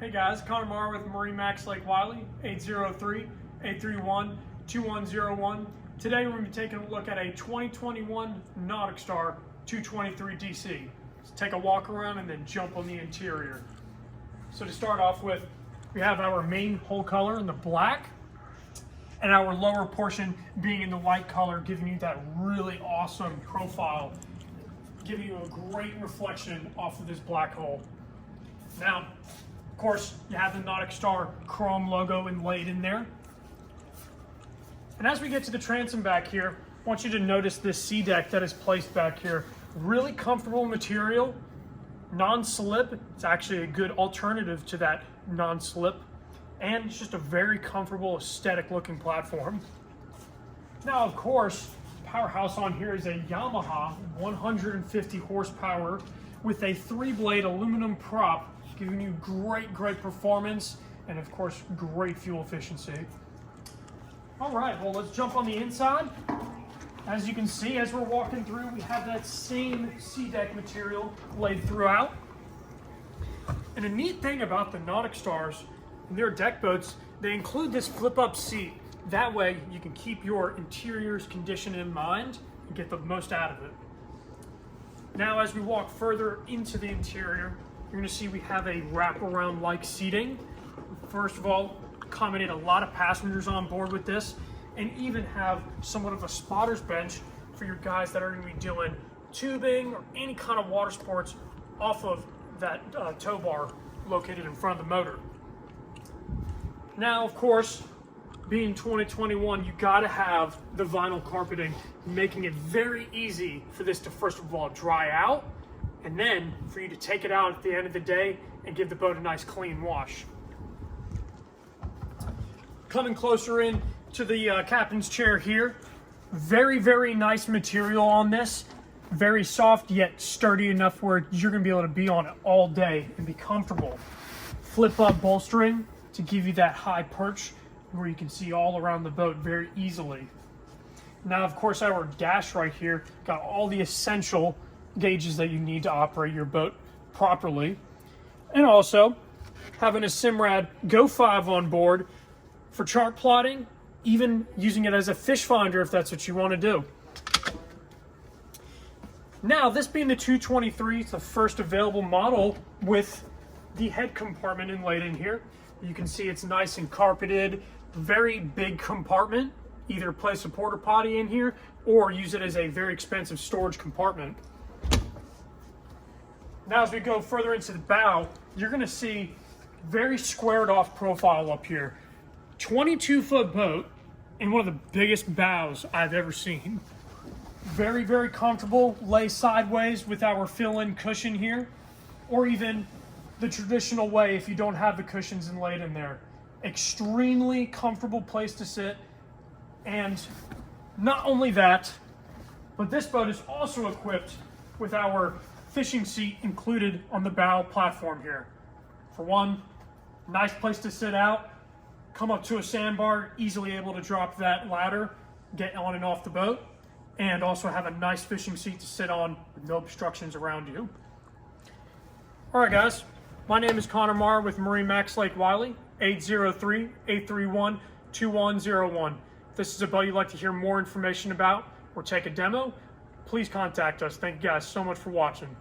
Hey guys, Connor Marr with MarineMax Lake Wylie, 803-831-2101. Today we're going to be taking a look at a 2021 NauticStar 223 DC. Let's take a walk around and then jump on the interior. So to start off with, we have our main hull color in the black, and our lower portion being in the white color, giving you that really awesome profile, giving you a great reflection off of this black hull. Now, of course, you have the NauticStar chrome logo inlaid in there. And as we get to the transom back here, I want you to notice this sea deck that is placed back here. Really comfortable material, non-slip. It's actually a good alternative to that non-slip. And it's just a very comfortable, aesthetic looking platform. Now, of course, powerhouse on here is a Yamaha 150 horsepower with a 3-blade aluminum prop, giving you great performance and of course great fuel efficiency. All right, well, let's jump on the inside. As you can see, as we're walking through, we have that same sea deck material laid throughout. And a neat thing about the NauticStars and their deck boats, they include this flip-up seat. That way you can keep your interior's condition in mind and get the most out of it. Now, as we walk further into the interior, you're going to see we have a wraparound like seating. First of all, accommodate a lot of passengers on board with this, and even have somewhat of a spotter's bench for your guys that are going to be doing tubing or any kind of water sports off of that tow bar located in front of the motor. Now, of course, being 2021, you got to have the vinyl carpeting, making it very easy for this to first of all dry out, and then for you to take it out at the end of the day and give the boat a nice clean wash. Coming closer in to the captain's chair here, very nice material on this. Very soft yet sturdy enough where you're going to be able to be on it all day and be comfortable. Flip up bolstering to give you that high perch where you can see all around the boat very easily. Now, of course, our dash right here got all the essential gauges that you need to operate your boat properly. And also having a Simrad Go 5 on board for chart plotting, even using it as a fish finder if that's what you want to do. Now, this being the 223, it's the first available model with the head compartment inlaid in here. You can see it's nice and carpeted, very big compartment. Either place a porta potty in here or use it as a very expensive storage compartment. Now, as we go further into the bow, you're going to see very squared off profile up here. 22-foot boat and one of the biggest bows I've ever seen. Very comfortable, lay sideways with our fill-in cushion here, or even the traditional way if you don't have the cushions inlaid in there. Extremely comfortable place to sit. And not only that, but this boat is also equipped with our fishing seat included on the bow platform here. For one, nice place to sit out, come up to a sandbar, easily able to drop that ladder, get on and off the boat, and also have a nice fishing seat to sit on with no obstructions around you. All right, guys, my name is Connor Marr with MarineMax Lake Wylie, 803-831-2101. If this is a boat you'd like to hear more information about or take a demo, please contact us. Thank you guys so much for watching.